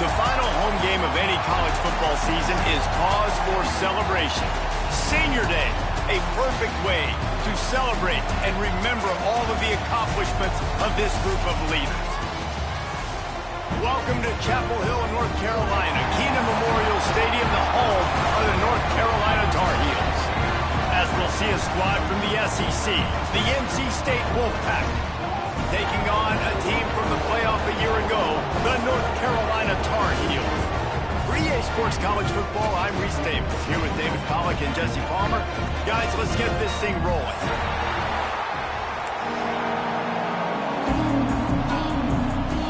The final home game of any college football season is cause for celebration. Senior Day, a perfect way to celebrate and remember all of the accomplishments of this group of leaders. Welcome to Chapel Hill, North Carolina, Kenan Memorial Stadium, the home of the North Carolina Tar Heels. As we'll see a squad from the SEC, the NC State Wolfpack, taking on a team from the playoff a year ago, the North Carolina Tar Heels. For EA Sports College Football, I'm Reese Davis, here with David Pollack and Jesse Palmer. Guys, let's get this thing rolling.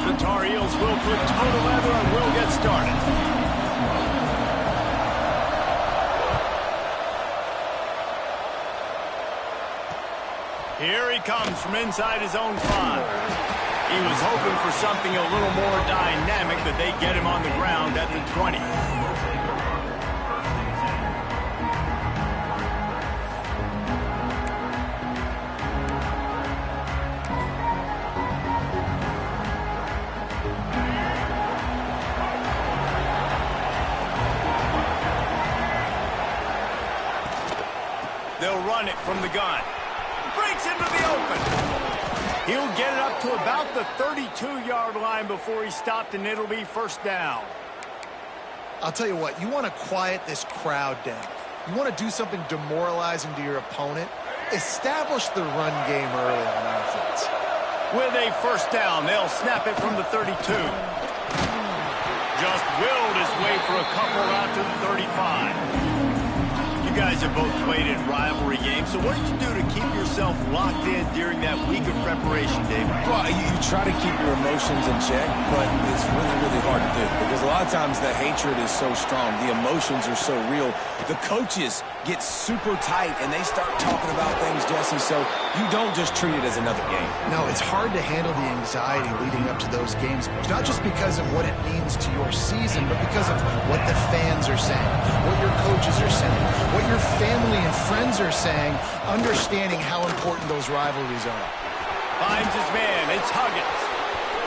The Tar Heels will put toe to leather and will get started. Here he comes from inside his own 5. He was hoping for something a little more dynamic, but they get him on the ground at the 20. They'll run it from the gun. Breaks into the open. He'll get it up to about the 32-yard line before he's stopped, and it'll be first down. I'll tell you what, you want to quiet this crowd down. You want to do something demoralizing to your opponent. Establish the run game early on offense. With a first down, they'll snap it from the 32. Just willed his way for a couple out to the 35. You guys have both played in rivalry games, so what did you do to keep yourself locked in during that week of preparation, David? Well, you try to keep your emotions in check, but it's really, really hard to do because a lot of times the hatred is so strong. The emotions are so real. The coaches get super tight, and they start talking about things, Jesse, so you don't just treat it as another game. No, it's hard to handle the anxiety leading up to those games, not just because of what it means to your season, but because of what the fans are saying, what your coaches are saying, what your family and friends are saying, understanding how important those rivalries are. Finds his man. It's Huggins.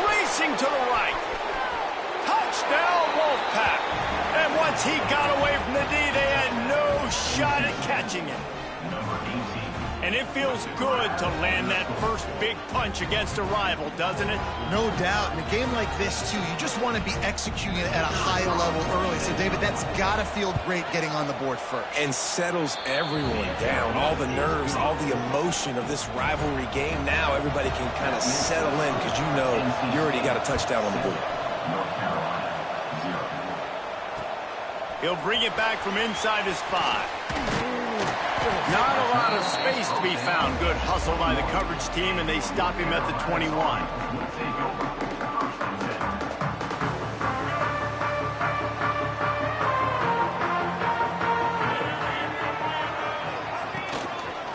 Racing to the right. Touchdown, Wolfpack. And once he got away from the D, they had no shot at catching him. And it feels good to land that first big punch against a rival, doesn't it? No doubt. In a game like this, too, you just want to be executing it at a high level early. So, David, that's got to feel great getting on the board first. And settles everyone down. All the nerves, all the emotion of this rivalry game. Now everybody can kind of settle in because you know you already got a touchdown on the board. He'll bring it back from inside his 5. Not a lot of space to be found. Good hustle by the coverage team, and they stop him at the 21.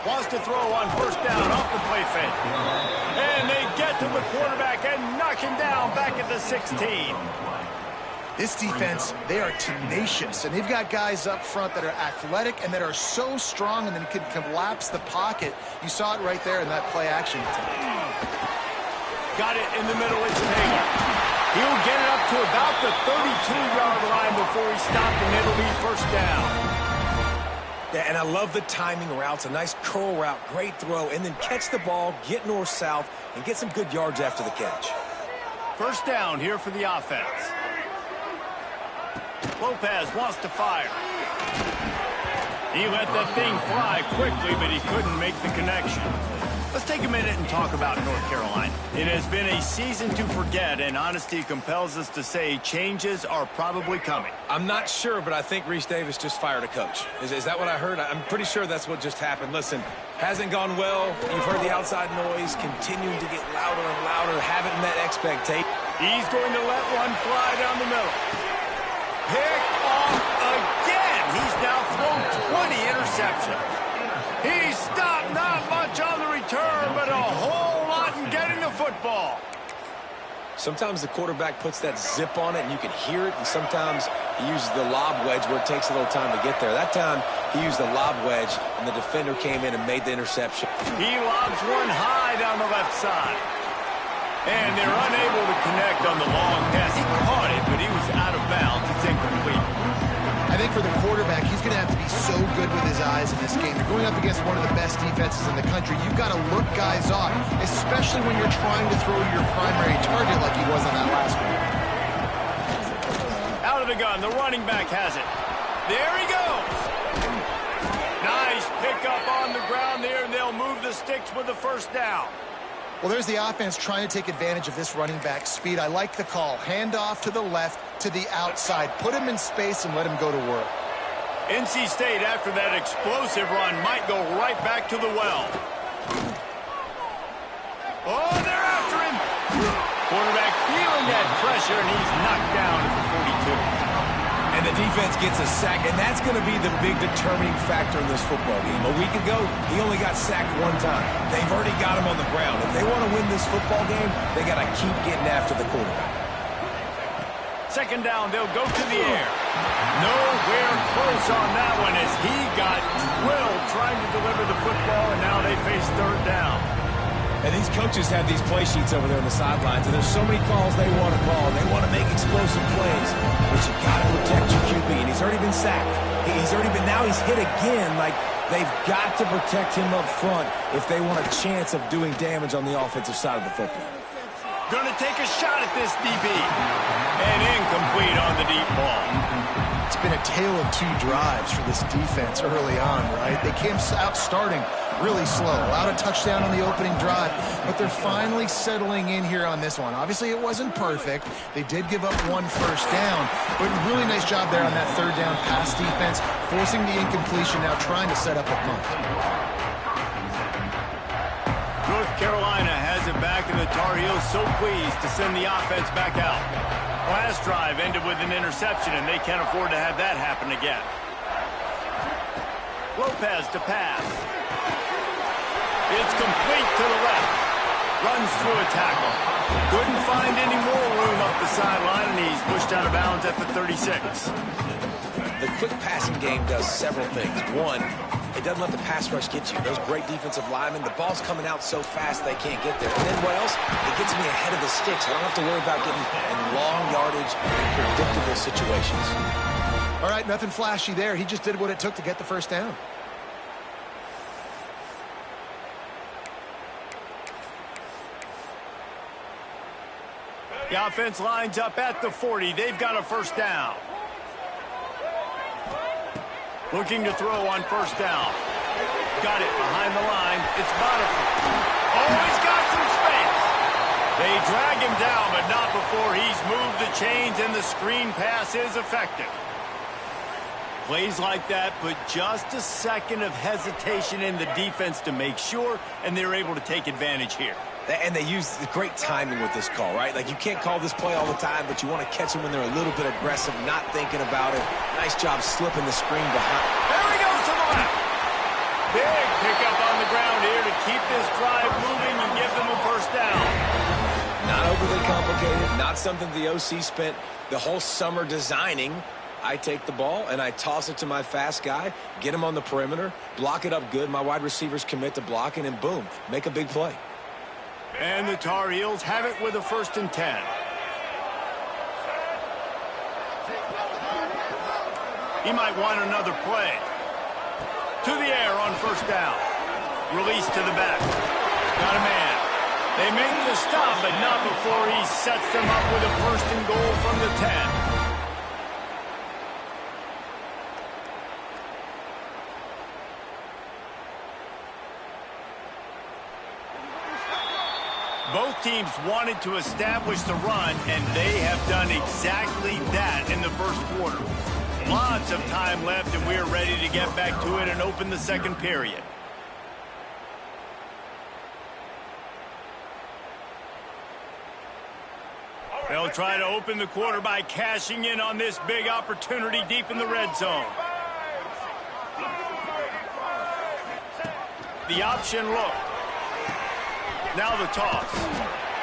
Wants to throw on first down off the play fake. And they get to the quarterback and knock him down back at the 16. This defense, they are tenacious, and they've got guys up front that are athletic and that are so strong and then can collapse the pocket. You saw it right there in that play action attempt. Got it in the middle, it's Taylor. He'll get it up to about the 32-yard line before he stopped, and it'll be first down. Yeah, and I love the timing routes, a nice curl route, great throw, and then catch the ball, get north-south, and get some good yards after the catch. First down here for the offense. Lopez wants to fire. He let that thing fly quickly, but he couldn't make the connection. Let's take a minute and talk about North Carolina. It has been a season to forget, and honesty compels us to say changes are probably coming. I'm not sure, but I think Reese Davis just fired a coach. Is that what I heard? I'm pretty sure that's what just happened. Listen, hasn't gone well. You've heard the outside noise, continuing to get louder and louder, haven't met expectations. He's going to let one fly down the middle. Picked off again. He's now thrown 20 interceptions. He stopped not much on the return, but a whole lot in getting the football. Sometimes the quarterback puts that zip on it and you can hear it, and sometimes he uses the lob wedge where it takes a little time to get there. That time he used the lob wedge and the defender came in and made the interception. He lobs one high down the left side. And they're unable to connect on the long pass. He caught it, but he was out for the quarterback, he's going to have to be so good with his eyes in this game. You're going up against one of the best defenses in the country. You've got to look guys off, especially when you're trying to throw to your primary target like he was on that last one. Out of the gun, the running back has it. There he goes. Nice pickup on the ground there, and they'll move the sticks with the first down. Well, there's the offense trying to take advantage of this running back speed. I like the call. Hand off to the left, to the outside. Put him in space and let him go to work. NC State, after that explosive run, might go right back to the well. Oh, they're after him. Quarterback feeling that pressure, and he's knocked down at the 42. And the defense gets a sack, and that's going to be the big determining factor in this football game. A week ago, he only got sacked one time. They've already got him on the ground. If they want to win this football game, they got to keep getting after the quarterback. Second down, they'll go to the air. Nowhere close on that one as he got drilled trying to deliver the football, and now they face third down. And these coaches have these play sheets over there on the sidelines, and there's so many calls they want to call. They want to make explosive plays, but you got to protect your QB, and he's already been sacked. Now he's hit again. Like, they've got to protect him up front if they want a chance of doing damage on the offensive side of the football. Going to take a shot at this DB. And incomplete on the deep ball. It's been a tale of two drives for this defense early on, right? They came out starting really slow, allowed a touchdown on the opening drive, but they're finally settling in here on this one. Obviously, it wasn't perfect. They did give up one first down, but really nice job there on that third down pass defense, forcing the incompletion, now trying to set up a punt. North Carolina has it back, and the Tar Heels so pleased to send the offense back out. Last drive ended with an interception, and they can't afford to have that happen again. Lopez to pass. It's complete to the left. Runs through a tackle. Couldn't find any more room up the sideline, and he's pushed out of bounds at the 36. The quick passing game does several things. One, it doesn't let the pass rush get you. Those great defensive linemen, the ball's coming out so fast they can't get there. And then what else? It gets me ahead of the sticks. I don't have to worry about getting in long yardage, predictable situations. All right, nothing flashy there. He just did what it took to get the first down. The offense lines up at the 40. They've got a first down. Looking to throw on first down. Got it behind the line. It's Boniface. Oh, he's got some space. They drag him down, but not before he's moved the chains, and the screen pass is effective. Plays like that put just a second of hesitation in the defense to make sure, and they're able to take advantage here. And they use great timing with this call, right? Like, you can't call this play all the time, but you want to catch them when they're a little bit aggressive, not thinking about it. Nice job slipping the screen behind. There he goes to the left. Big pickup on the ground here to keep this drive moving and give them a first down. Not overly complicated, not something the OC spent the whole summer designing. I take the ball and I toss it to my fast guy, get him on the perimeter, block it up good. My wide receivers commit to blocking, and boom, make a big play. And the Tar Heels have it with a 1st and 10. He might want another play. To the air on first down. Release to the back. Got a man. They make the stop, but not before he sets them up with a 1st and goal from the 10. Both teams wanted to establish the run, and they have done exactly that in the first quarter. Lots of time left, and we're ready to get back to it and open the second period. They'll try to open the quarter by cashing in on this big opportunity deep in the red zone. The option look. Now the toss.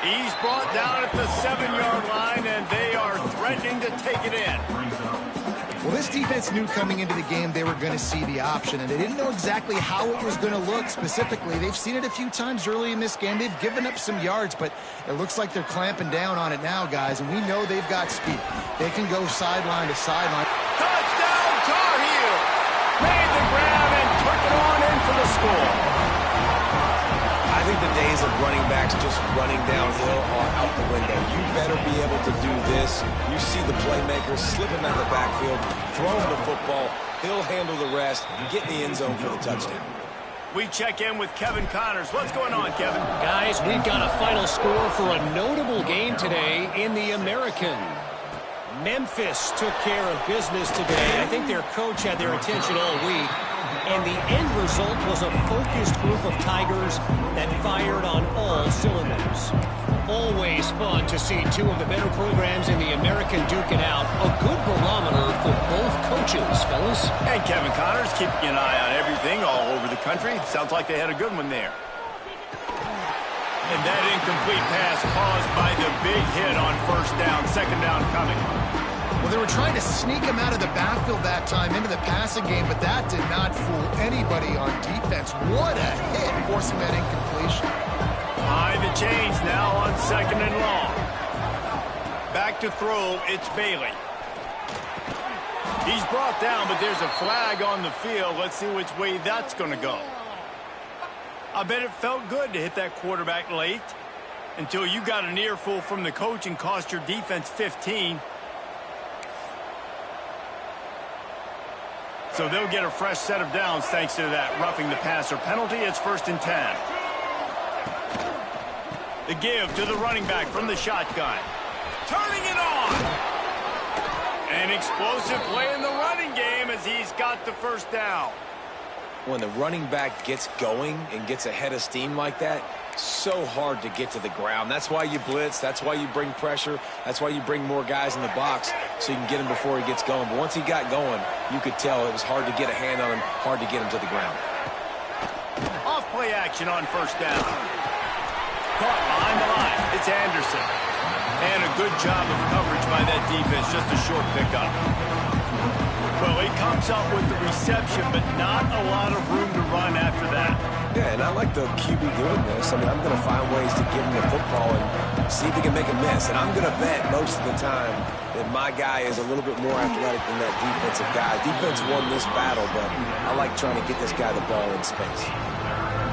He's brought down at the 7-yard line, and they are threatening to take it in. Well, this defense knew coming into the game they were going to see the option, and they didn't know exactly how it was going to look specifically. They've seen it a few times early in this game. They've given up some yards, but it looks like they're clamping down on it now, guys, and we know they've got speed. They can go sideline to sideline. Touchdown, Made the grab and took it on in for the score. I think the days of running backs just running downhill are out the window. You better be able to do this. You see the playmaker slipping out of the backfield, throw him the football. He'll handle the rest, get in the end zone for the touchdown. We check in with Kevin Connors. What's going on, Kevin? Guys, we've got a final score for a notable game today in the American. Memphis took care of business today. I think their coach had their attention all week. And the end result was a focused group of Tigers that fired on all cylinders. Always fun to see two of the better programs in the American duke it out. A good barometer for both coaches, fellas. And Kevin Connors keeping an eye on everything all over the country. Sounds like they had a good one there. And that incomplete pass caused by the big hit on first down. Second down coming. Well, they were trying to sneak him out of the backfield that time into the passing game, but that did not fool anybody on defense. What a hit, forcing that incompletion. Behind the chains now on second and long. Back to throw, it's Bailey. He's brought down, but there's a flag on the field. Let's see which way that's going to go. I bet it felt good to hit that quarterback late until you got an earful from the coach and cost your defense 15. So they'll get a fresh set of downs thanks to that roughing the passer penalty. It's 1st and 10. The give to the running back from the shotgun. Turning it on. An explosive play in the running game as he's got the first down. When the running back gets going and gets ahead of steam like that, so hard to get to the ground. That's why you blitz. That's why you bring pressure. That's why you bring more guys in the box so you can get him before he gets going. But once he got going, you could tell it was hard to get a hand on him, hard to get him to the ground. Off play action on first down. Caught behind the line. It's Anderson. And a good job of coverage by that defense. Just a short pickup. Well, he comes up with the reception, but not a lot of room to run after that. Yeah, and I like the QB doing this. I mean, I'm going to find ways to give him the football and see if he can make a miss. And I'm going to bet most of the time that my guy is a little bit more athletic than that defensive guy. Defense won this battle, but I like trying to get this guy the ball in space.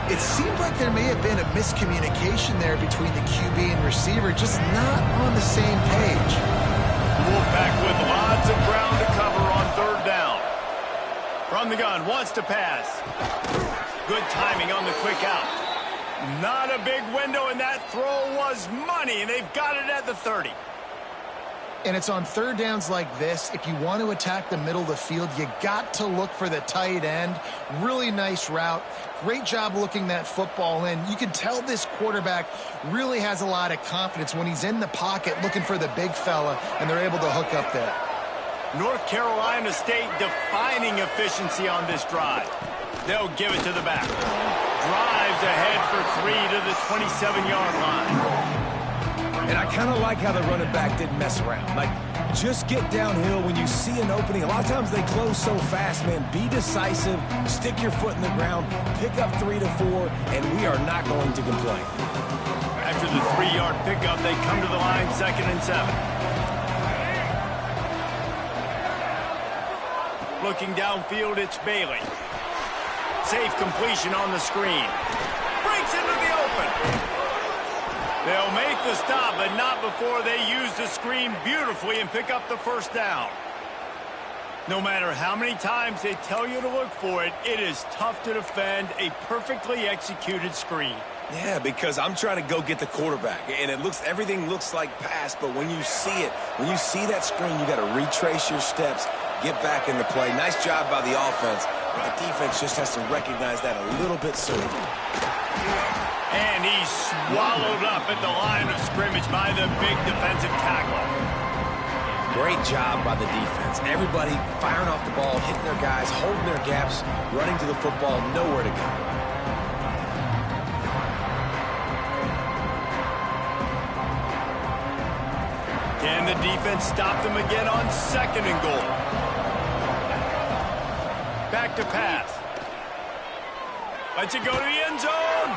It seemed like there may have been a miscommunication there between the QB and receiver, just not on the same page. Wolfpack with lots of ground to cover on third down. From the gun, wants to pass. Good timing on the quick out. Not a big window, and that throw was money, and they've got it at the 30. And it's on third downs like this. If you want to attack the middle of the field, you got to look for the tight end. Really nice route. Great job looking that football in. You can tell this quarterback really has a lot of confidence when he's in the pocket looking for the big fella, and they're able to hook up there. North Carolina State defining efficiency on this drive. They'll give it to the back. Drives ahead for 3 to the 27-yard line. And I kind of like how the running back didn't mess around. Like, just get downhill when you see an opening. A lot of times they close so fast, man. Be decisive, stick your foot in the ground, pick up 3 to 4, and we are not going to complain. After the 3-yard pickup, they come to the line 2nd and 7. Looking downfield, it's Bailey. Safe completion on the screen. Breaks into the open. They'll make the stop, but not before they use the screen beautifully and pick up the first down. No matter how many times they tell you to look for it, it is tough to defend a perfectly executed screen. Yeah, because I'm trying to go get the quarterback, and everything looks like pass, but when you see it, when you see that screen, you got to retrace your steps, get back in the play. Nice job by the offense, but the defense just has to recognize that a little bit sooner. And he's swallowed up at the line of scrimmage by the big defensive tackle. Great job by the defense. Everybody firing off the ball, hitting their guys, holding their gaps, running to the football, nowhere to go. Can the defense stop them again on 2nd and goal? Back to pass. Lets it go to the end zone.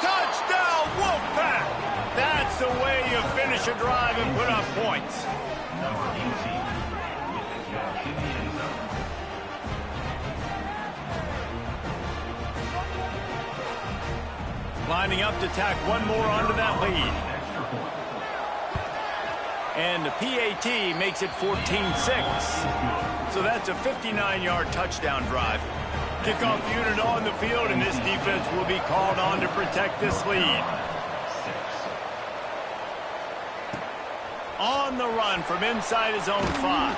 Touchdown, Wolfpack! That's the way you finish a drive and put up points. lining up to tack one more onto that lead. And the PAT makes it 14-6. So that's a 59-yard touchdown drive. Kickoff unit on the field, and this defense will be called on to protect this lead. On the run from inside his own 5.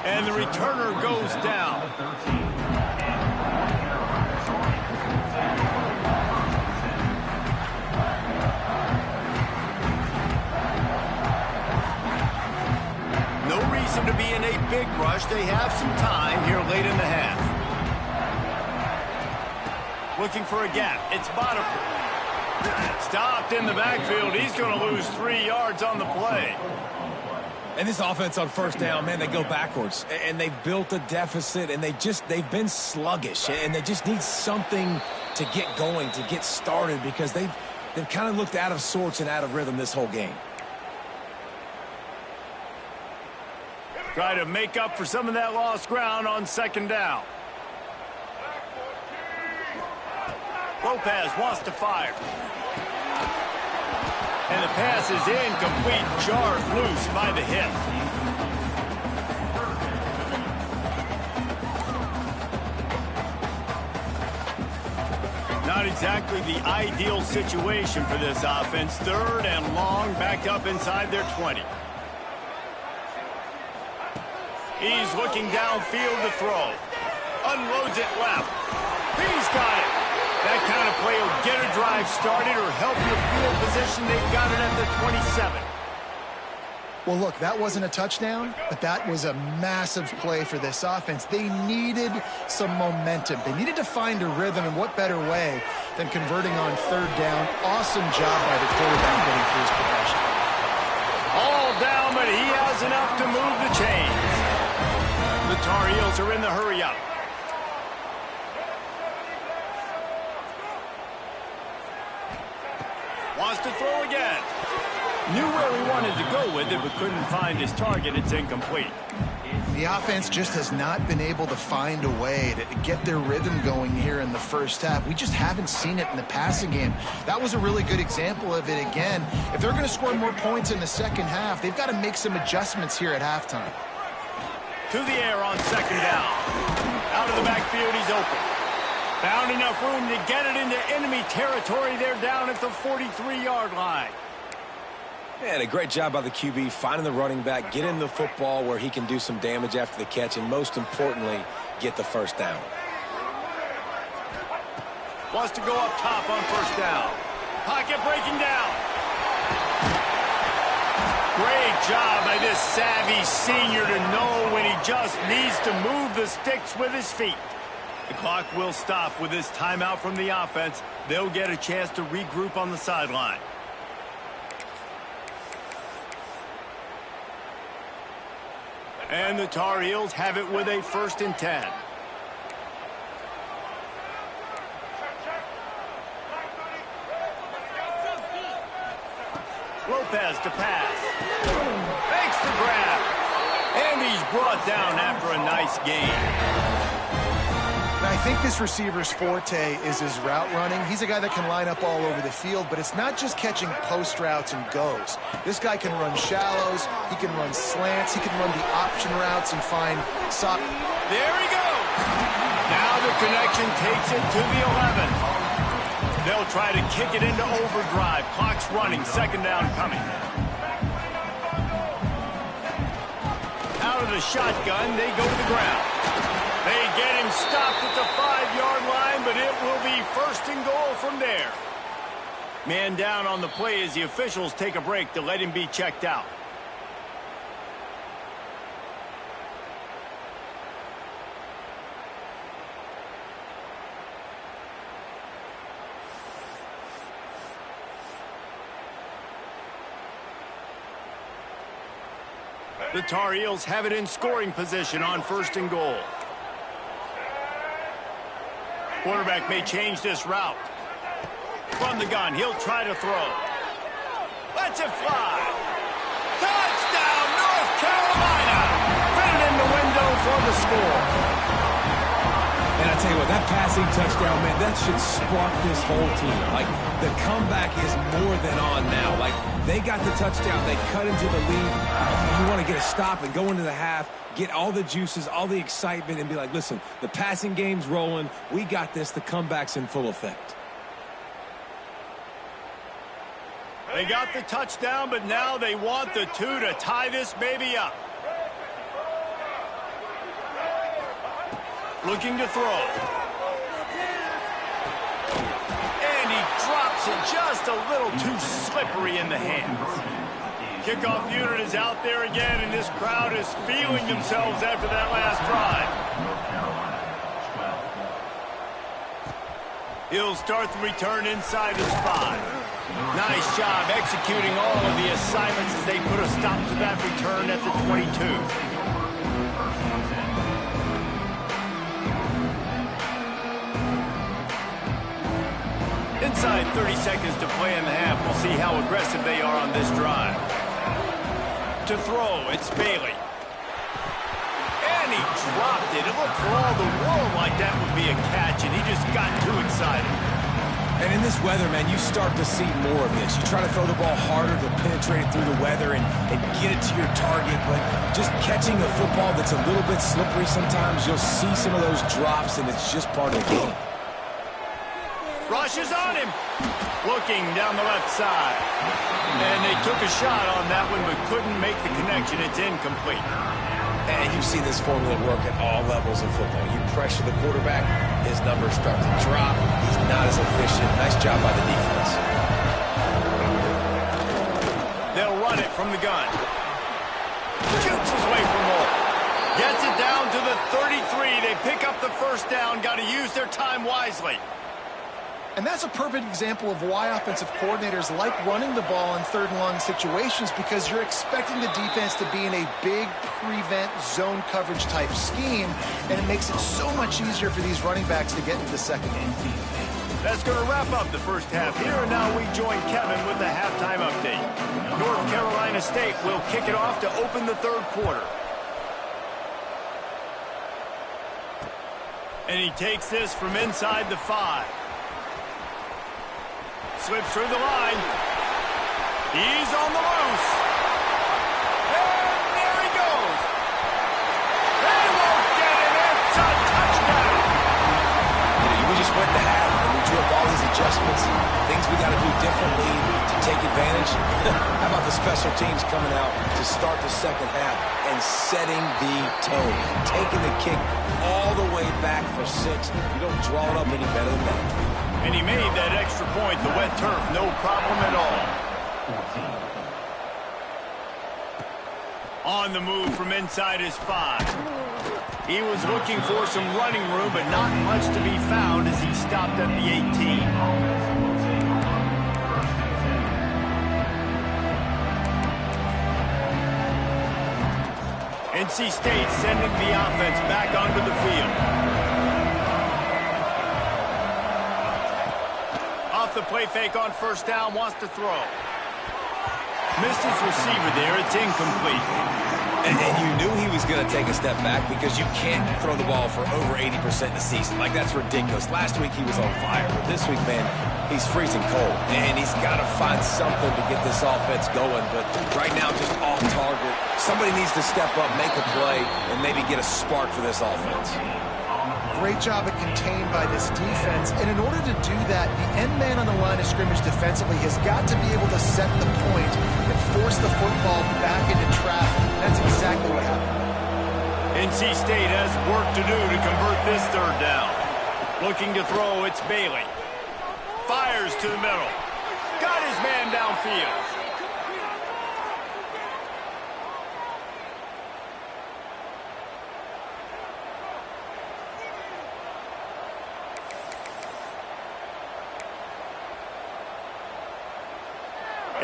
And the returner goes down. No reason to be in a big rush. They have some time here late in the half. Looking for a gap. It's Botifer. Stopped in the backfield. He's going to lose 3 yards on the play. And this offense on first down, man, they go backwards. And they've built a deficit, and they've been sluggish. And they just need something to get going, to get started, because they've kind of looked out of sorts and out of rhythm this whole game. Try to make up for some of that lost ground on second down. Lopez wants to fire. And the pass is incomplete, jarred loose by the hip. Not exactly the ideal situation for this offense. Third and long, backed up inside their 20. He's looking downfield to throw. Unloads it left. He's got it. That kind of play will get a drive started or help your field position. They've got it at the 27. Well, look, that wasn't a touchdown, but that was a massive play for this offense. They needed some momentum. They needed to find a rhythm, and what better way than converting on third down. Awesome job by the quarterback getting through his progression. All down, but he has enough to move the chains. The Tar Heels are in the hurry-up. Wants to throw again. Knew where he wanted to go with it, but couldn't find his target. It's incomplete. The offense just has not been able to find a way to get their rhythm going here in the first half. We just haven't seen it in the passing game. That was a really good example of it again. If they're going to score more points in the second half, they've got to make some adjustments here at halftime. To the air on second down. Out of the backfield, he's open. Found enough room to get it into enemy territory. They're down at the 43-yard line. And a great job by the QB finding the running back, getting the football where he can do some damage after the catch, and most importantly, get the first down. Wants to go up top on first down. Pocket breaking down. Great job by this savvy senior to know when he just needs to move the sticks with his feet. The clock will stop with this timeout from the offense. They'll get a chance to regroup on the sideline. And the Tar Heels have it with a 1st and 10. Lopez to pass. Makes the grab. And he's brought down after a nice gain. I think this receiver's forte is his route running. He's a guy that can line up all over the field, but it's not just catching post routes and goes. This guy can run shallows, he can run slants, he can run the option routes and find soft. There he goes. Now the connection takes it to the 11. They'll try to kick it into overdrive. Clock's running, second down coming. Out of the shotgun, they go to the ground. They get him stopped at the 5-yard line, but it will be 1st and goal from there. Man down on the play as the officials take a break to let him be checked out. The Tar Heels have it in scoring position on 1st and goal. Quarterback may change this route. From the gun, he'll try to throw. Lets it fly. Touchdown, North Carolina! Fitted in the window for the score. And I tell you what, that passing touchdown, man, that should spark this whole team. Like, the comeback is more than on now. Like, they got the touchdown. They cut into the lead. You want to get a stop and go into the half, get all the juices, all the excitement, and be like, listen, the passing game's rolling. We got this. The comeback's in full effect. They got the touchdown, but now they want the 2 to tie this baby up. Looking to throw. And he drops it just a little too slippery in the hands. Kickoff unit is out there again, and this crowd is feeling themselves after that last drive. He'll start the return inside his 5. Nice job executing all of the assignments as they put a stop to that return at the 22. Inside 30 seconds to play in the half. We'll see how aggressive they are on this drive. To throw, it's Bailey. And he dropped it. It looked for all the world like that would be a catch, and he just got too excited. And in this weather, man, you start to see more of this. You try to throw the ball harder to penetrate it through the weather and get it to your target, but just catching a football that's a little bit slippery sometimes, you'll see some of those drops, and it's just part of the game. Rush is on him. Looking down the left side. And they took a shot on that one, but couldn't make the connection. It's incomplete. And you see this formula work at all levels of football. You pressure the quarterback, his numbers start to drop. He's not as efficient. Nice job by the defense. They'll run it from the gun. Shoots his way for more. Gets it down to the 33. They pick up the first down. Got to use their time wisely. And that's a perfect example of why offensive coordinators like running the ball in third and long situations, because you're expecting the defense to be in a big prevent zone coverage type scheme, and it makes it so much easier for these running backs to get into the second half. That's going to wrap up the first half here, and now we join Kevin with the halftime update. North Carolina State will kick it off to open the third quarter. And he takes this from inside the 5. Slips through the line. He's on the loose. And there he goes. They won't get it. It's a touchdown. We just went to half, and we drew up all these adjustments, things we got to do differently to take advantage. How about the special teams coming out to start the second half and setting the tone, taking the kick all the way back for 6. You don't draw it up any better than that. And he made that extra point, the wet turf, no problem at all. On the move from inside his 5. He was looking for some running room, but not much to be found as he stopped at the 18. NC State sending the offense back onto the field. The play fake on first down, wants to throw. Missed his receiver there. It's incomplete. And you knew he was going to take a step back, because you can't throw the ball for over 80% of the season. Like, that's ridiculous. Last week he was on fire, but this week, man, he's freezing cold. And he's got to find something to get this offense going. But right now, just off target. Somebody needs to step up, make a play, and maybe get a spark for this offense. Great job at contained by this defense. And in order to do that, the end man on the line of scrimmage defensively has got to be able to set the point and force the football back into traffic. That's exactly what happened. NC State has work to do to convert this third down. Looking to throw, it's Bailey. Fires to the middle. Got his man downfield.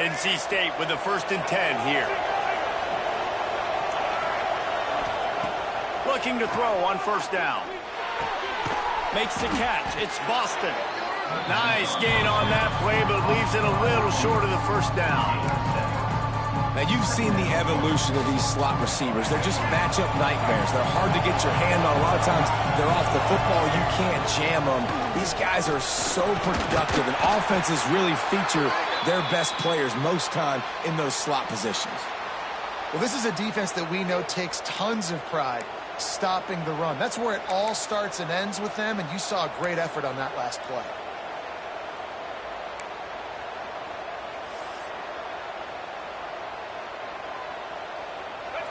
NC State with a 1st and 10 here. Looking to throw on first down. Makes the catch. It's Boston. Nice gain on that play, but leaves it a little short of the first down. Now, you've seen the evolution of these slot receivers. They're just matchup nightmares. They're hard to get your hand on. A lot of times, they're off the football. You can't jam them. These guys are so productive, and offenses really feature their best players most time in those slot positions. Well, this is a defense that we know takes tons of pride stopping the run. That's where it all starts and ends with them, and you saw a great effort on that last play.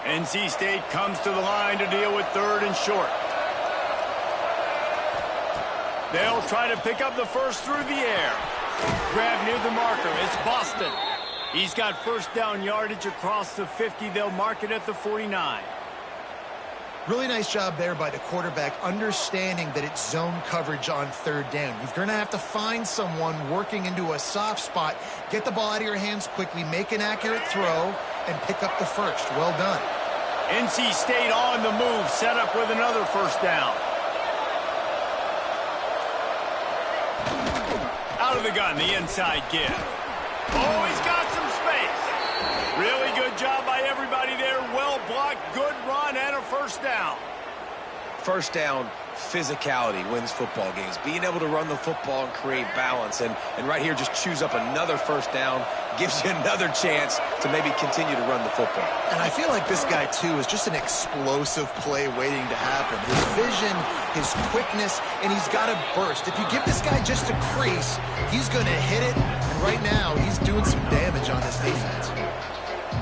NC State comes to the line to deal with 3rd and short. They'll try to pick up the first through the air. Grab near the marker. It's Boston. He's got first down yardage across the 50. They'll mark it at the 49. Really nice job there by the quarterback, understanding that it's zone coverage on 3rd down. You're going to have to find someone working into a soft spot, get the ball out of your hands quickly, make an accurate throw, and pick up the first. Well done. NC State on the move, set up with another first down. Out of the gun, the inside give. Oh, he's got some space. Really good job by everybody there. Well blocked, good run, and a first down. First down, physicality wins football games. Being able to run the football and create balance. And right here, just choose up another first down, gives you another chance to maybe continue to run the football. And I feel like this guy, too, is just an explosive play waiting to happen. His vision, his quickness, and he's got a burst. If you give this guy just a crease, he's going to hit it. And right now, he's doing some damage on this defense.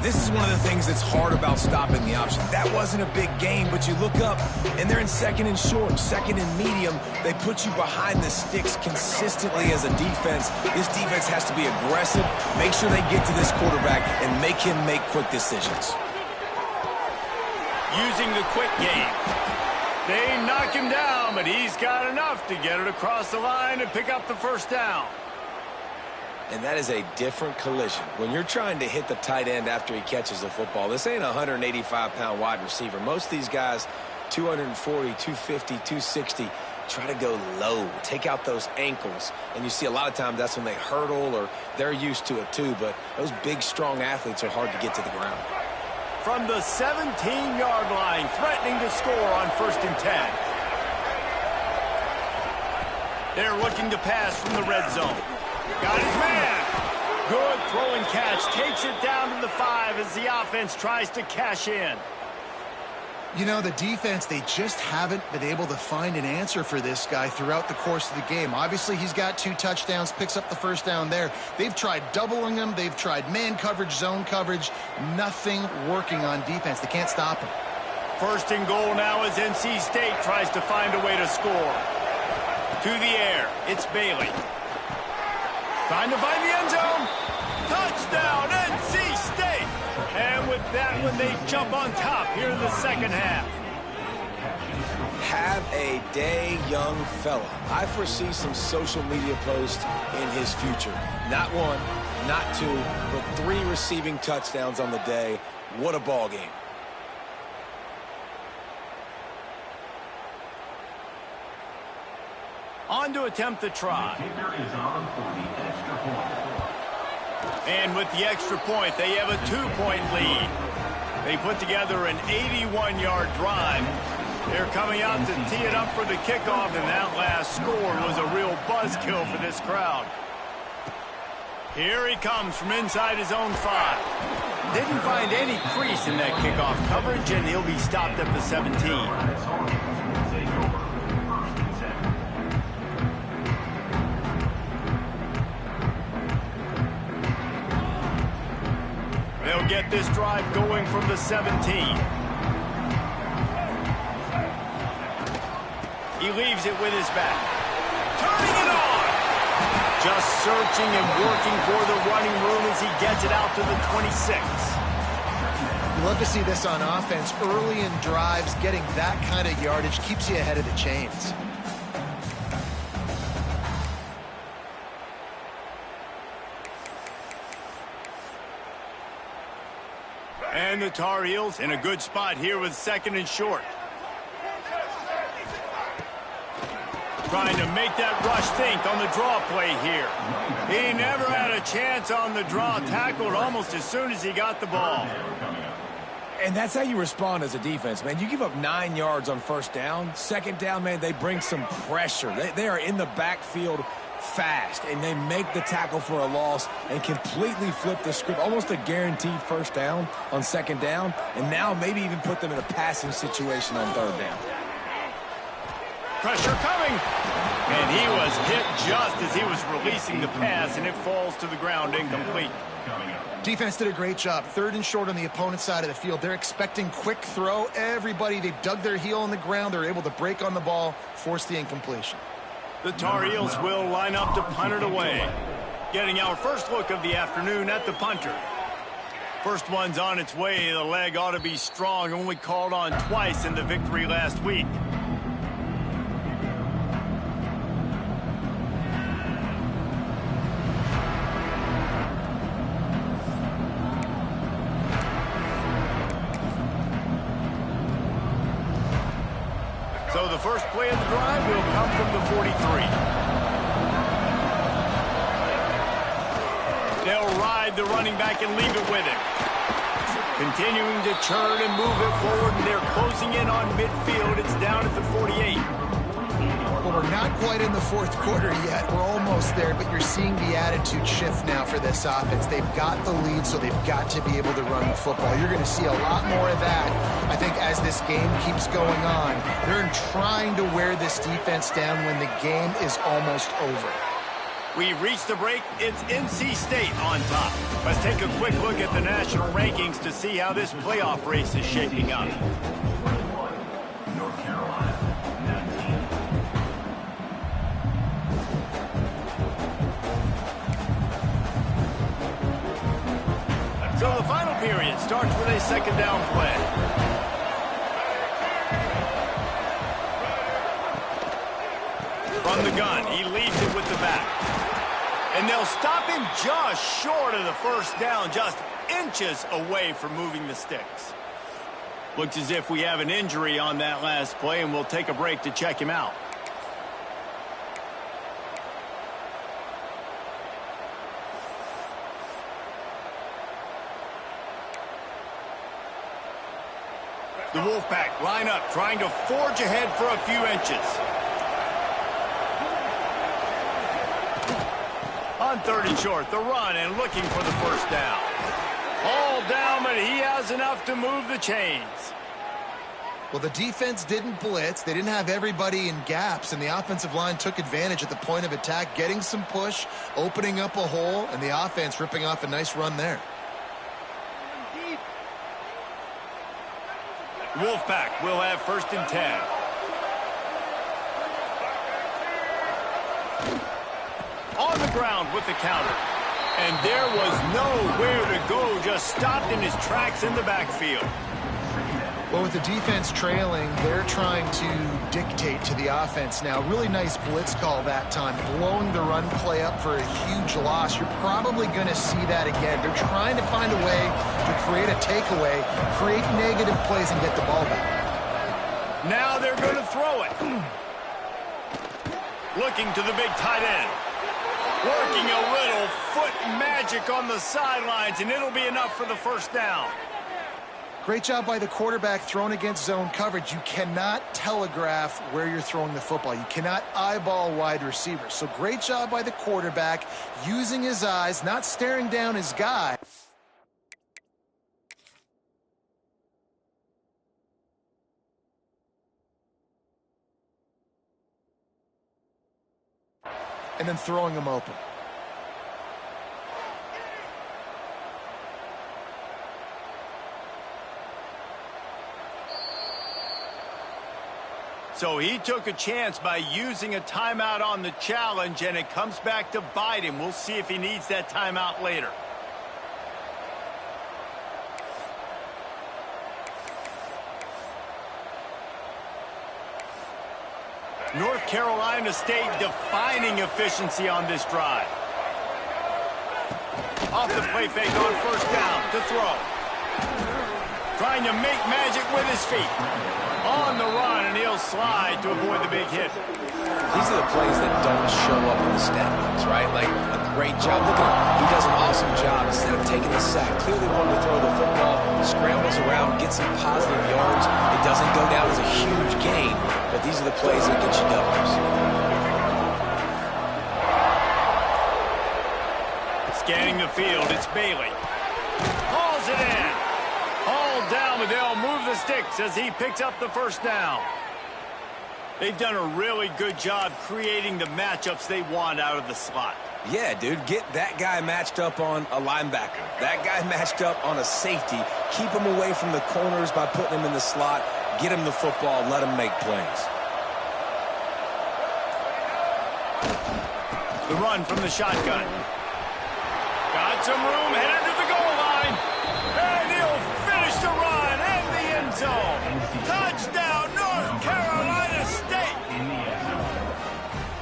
This is one of the things that's hard about stopping the option. That wasn't a big gain, but you look up, and they're in 2nd and short, 2nd and medium. They put you behind the sticks consistently as a defense. This defense has to be aggressive, make sure they get to this quarterback, and make him make quick decisions. Using the quick game. They knock him down, but he's got enough to get it across the line and pick up the first down. And that is a different collision. When you're trying to hit the tight end after he catches the football, this ain't a 185-pound wide receiver. Most of these guys, 240, 250, 260, try to go low, take out those ankles. And you see a lot of times that's when they hurdle or they're used to it too. But those big, strong athletes are hard to get to the ground. From the 17-yard line, threatening to score on 1st and 10. They're looking to pass from the red zone. Got his man. Good throw and catch. Takes it down to the 5 as the offense tries to cash in. You know, the defense, they just haven't been able to find an answer for this guy throughout the course of the game. Obviously, he's got 2 touchdowns, picks up the first down there. They've tried doubling him. They've tried man coverage, zone coverage. Nothing working on defense. They can't stop him. 1st and goal now as NC State tries to find a way to score. To the air, it's Bailey. Trying to find the end zone. Touchdown, NC State. And with that one, they jump on top here in the 2nd half. Have a day, young fella. I foresee some social media posts in his future. Not 1, not 2, but 3 receiving touchdowns on the day. What a ball game. On to attempt the try. And with the extra point, they have a 2-point lead. They put together an 81-yard drive. They're coming out to tee it up for the kickoff, and that last score was a real buzzkill for this crowd. Here he comes from inside his own 5. Didn't find any crease in that kickoff coverage, and he'll be stopped at the 17. They'll get this drive going from the 17. He leaves it with his back. Turning it on! Just searching and working for the running room as he gets it out to the 26. You love to see this on offense. Early in drives, getting that kind of yardage keeps you ahead of the chains. And the Tar Heels in a good spot here with 2nd and short. Trying to make that rush think on the draw play here. He never had a chance on the draw. Tackled almost as soon as he got the ball. And that's how you respond as a defense, man. You give up 9 yards on first down. Second down, man, they bring some pressure. They are in the backfield fast, and they make the tackle for a loss and completely flip the script. Almost a guaranteed first down on second down, and now maybe even put them in a passing situation on third down. Pressure coming. And he was hit just as he was releasing the pass, and it falls to the ground incomplete. Defense did a great job. 3rd and short on the opponent's side of the field. They're expecting quick throw. Everybody, they dug their heel on the ground. They're able to break on the ball, force the incompletion. The Tar Heels will line up to punt it away. Getting our first look of the afternoon at the punter. First one's on its way. The leg ought to be strong. Only called on twice in the victory last week. So the first play of the drive will come from the 43. They'll ride the running back and leave it with him. Continuing to turn and move it forward, and they're closing in on midfield. It's down at the 48. Well, we're not quite in the 4th quarter yet. We're almost there, but you're seeing the attitude shift now for this offense. They've got the lead, so they've got to be able to run the football. You're going to see a lot more of that, I think, as this game keeps going on. They're trying to wear this defense down when the game is almost over. We've reached the break. It's NC State on top. Let's take a quick look at the national rankings to see how this playoff race is shaping up. North Carolina. So the final period starts with a second down play. From the gun, he leaves it with the back. And they'll stop him just short of the first down, just inches away from moving the sticks. Looks as if we have an injury on that last play, and we'll take a break to check him out. The Wolfpack line up, trying to forge ahead for a few inches. On 3rd and short, the run and looking for the first down. All down, but he has enough to move the chains. Well, the defense didn't blitz. They didn't have everybody in gaps, and the offensive line took advantage at the point of attack, getting some push, opening up a hole, and the offense ripping off a nice run there. Wolfpack will have 1st and 10. On the ground with the counter. And there was nowhere to go, just stopped in his tracks in the backfield. Well, with the defense trailing, they're trying to dictate to the offense now. Really nice blitz call that time, blowing the run play up for a huge loss. You're probably going to see that again. They're trying to find a way to create a takeaway, create negative plays, and get the ball back. Now they're going to throw it. Looking to the big tight end. Working a little foot magic on the sidelines, and it'll be enough for the first down. Great job by the quarterback thrown against zone coverage. You cannot telegraph where you're throwing the football. You cannot eyeball wide receivers. So great job by the quarterback using his eyes, not staring down his guy. And then throwing him open. So he took a chance by using a timeout on the challenge, and it comes back to bite him. We'll see if he needs that timeout later. North Carolina State defining efficiency on this drive. Off the play fake on first down to throw. Trying trying to make magic with his feet. On the run, and he'll slide to avoid the big hit. These are the plays that don't show up in the stat books, right? Like a great job. Look at him. He does an awesome job. Instead of taking the sack, clearly wanted to throw the football, scrambles around, gets some positive yards. It doesn't go down as a huge gain, but these are the plays that get you W's. Scanning the field, it's Bailey. Hauls it in. Hauled down, but they'll move the sticks as he picks up the first down. They've done a really good job creating the matchups they want out of the slot. Yeah, dude, get that guy matched up on a linebacker. That guy matched up on a safety. Keep him away from the corners by putting him in the slot. Get him the football. Let him make plays. The run from the shotgun. Got some room, headed to the goal line. And he'll finish the run in the end zone. Touchdown, North Carolina State.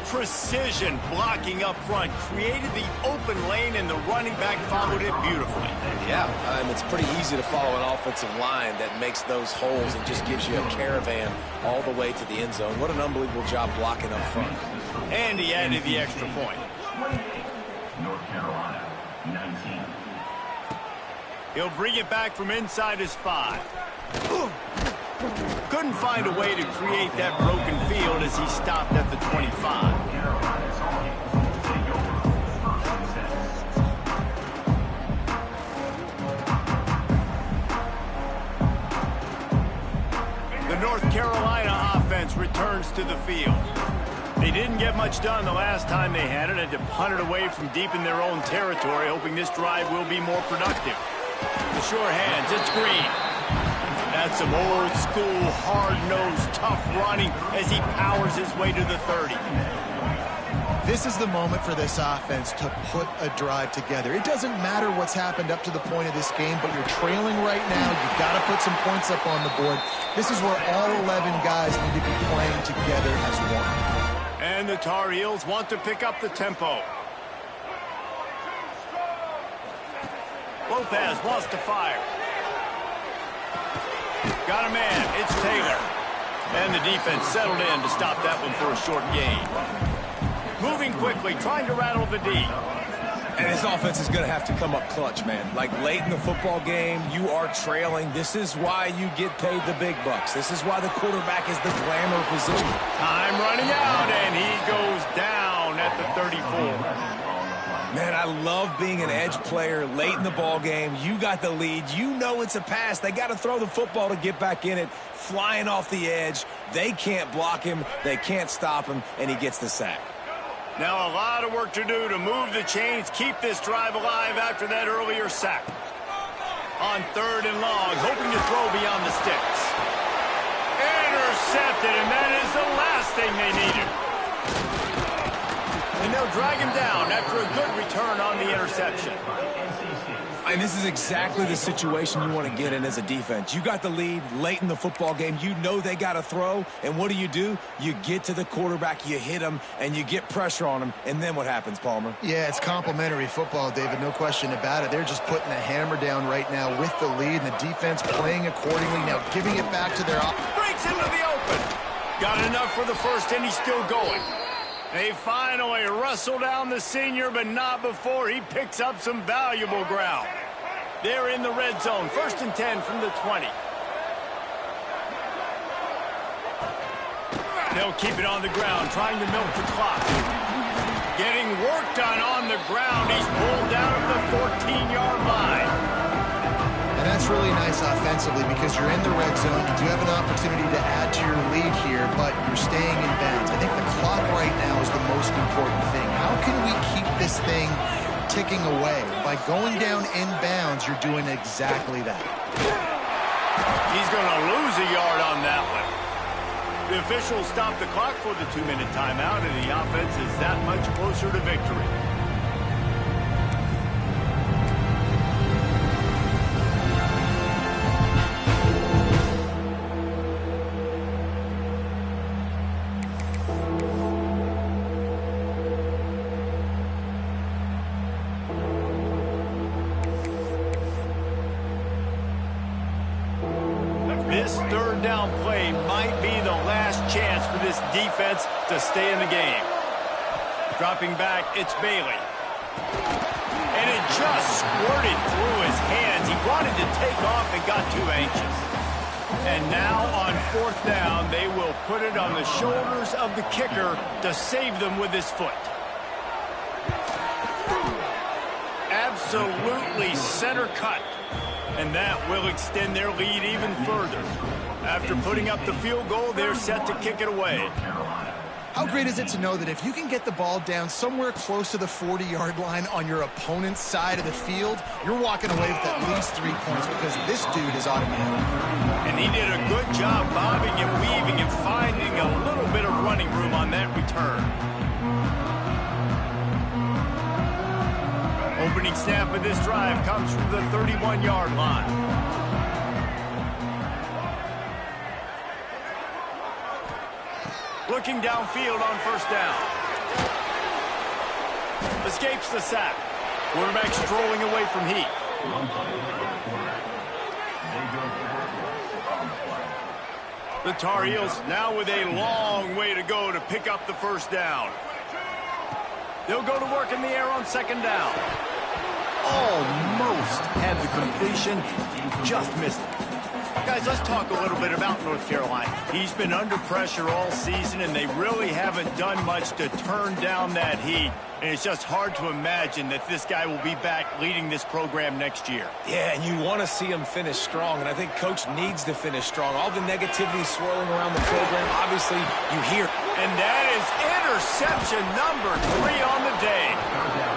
Precision blocking up front created the open lane, and the running back followed it beautifully. Yeah, it's pretty easy to follow an offensive line that makes those holes and just gives you a caravan all the way to the end zone. What an unbelievable job blocking up front. And he added the extra point. North Carolina, 19. He'll bring it back from inside his 5. Couldn't find a way to create that broken field as he stopped at the 25. The North Carolina offense returns to the field. They didn't get much done the last time they had it, and to punt it away from deep in their own territory, hoping this drive will be more productive. The sure hands, it's Green. That's some old-school, hard-nosed, tough running as he powers his way to the 30. This is the moment for this offense to put a drive together. It doesn't matter what's happened up to the point of this game, but you're trailing right now. You've got to put some points up on the board. This is where all 11 guys need to be playing together as one. And the Tar Heels want to pick up the tempo. Lopez wants to fire. Got a man. It's Taylor. And the defense settled in to stop that one for a short gain. Moving quickly, trying to rattle the D. And his offense is going to have to come up clutch, man. Like late in the football game, you are trailing. This is why you get paid the big bucks. This is why the quarterback is the glamour position. Time running out, and he goes down at the 34. Man, I love being an edge player late in the ball game. You got the lead. You know it's a pass. They got to throw the football to get back in it. Flying off the edge. They can't block him. They can't stop him, and he gets the sack. Now a lot of work to do to move the chains, keep this drive alive after that earlier sack. On 3rd and long, hoping to throw beyond the sticks. Intercepted, and that is the last thing they needed. And they'll drag him down after a good return on the interception. And this is exactly the situation you want to get in as a defense. You got the lead late in the football game. You know they got to throw. And what do? You get to the quarterback, you hit him, and you get pressure on him. And then what happens, Palmer? Yeah, it's complimentary football, David. No question about it. They're just putting the hammer down right now with the lead, and the defense playing accordingly. Now giving it back to their... Breaks into the open. Got enough for the first, and he's still going. They finally wrestle down the senior, but not before he picks up some valuable ground. They're in the red zone, 1st and 10 from the 20. They'll keep it on the ground, trying to milk the clock. Getting work done on the ground. He's pulled down at the 14-yard line. And that's really nice offensively because you're in the red zone. You do have an opportunity to add to your lead here, but you're staying in bounds. I think the clock right now is the most important thing. How can we keep this thing ticking away? By going down in bounds, you're doing exactly that. He's going to lose a yard on that one. The officials stop the clock for the 2-minute timeout, and the offense is that much closer to victory. third down play might be the last chance for this defense to stay in the game. Dropping back, it's Bailey. And it just squirted through his hands. He wanted to take off and got too anxious. And now on fourth down, they will put it on the shoulders of the kicker to save them with his foot. Absolutely center cut. And that will extend their lead even further. After putting up the field goal, they're set to kick it away. How great is it to know that if you can get the ball down somewhere close to the 40-yard line on your opponent's side of the field, you're walking away with at least 3 points because this dude is automatic. And he did a good job bobbing and weaving and finding a little bit of running room on that return. Opening snap of this drive comes from the 31-yard line. Looking downfield on first down. Escapes the sack. Quarterback strolling away from Heath. The Tar Heels now with a long way to go to pick up the first down. They'll go to work in the air on second down. Almost had the completion, just missed it. Guys, let's talk a little bit about North Carolina. He's been under pressure all season, and they really haven't done much to turn down that heat. And it's just hard to imagine that this guy will be back leading this program next year. Yeah, and you want to see him finish strong, and I think Coach needs to finish strong. All the negativity swirling around the program, obviously, you hear. And that is interception number 3 on the day.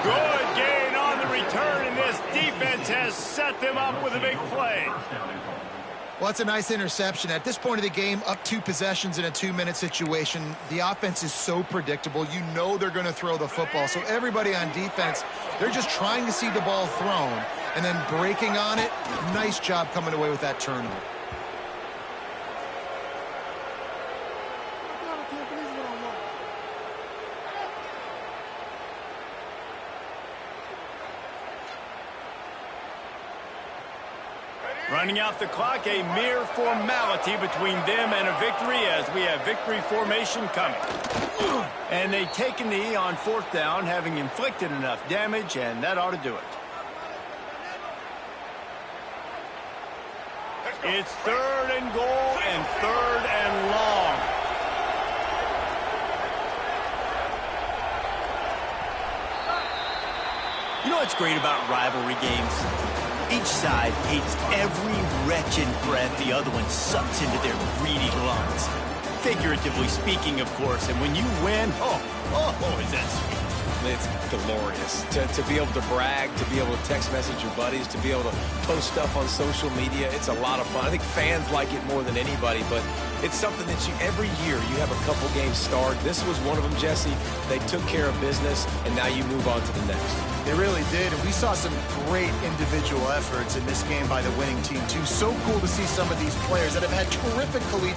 Good gain on the return, and this defense has set them up with a big play. Well, it's a nice interception. At this point of the game, up 2 possessions in a 2-minute situation, the offense is so predictable. You know they're going to throw the football. So everybody on defense, they're just trying to see the ball thrown and then breaking on it. Nice job coming away with that turnover. Running out the clock, a mere formality between them and a victory as we have victory formation coming. And they take a knee on fourth down, having inflicted enough damage, and that ought to do it. It's third and goal and third and long. You know what's great about rivalry games? Each side hates every wretched breath the other one sucks into their greedy lungs. Figuratively speaking, of course, and when you win, oh, is that sweet. It's glorious to be able to brag, to be able to text message your buddies, to be able to post stuff on social media. It's a lot of fun. I think fans like it more than anybody, but it's something that every year you have a couple games start. This was one of them, Jesse. They took care of business, and now you move on to the next. They really did, and we saw some great individual efforts in this game by the winning team, too. So cool to see some of these players that have had terrific collegiate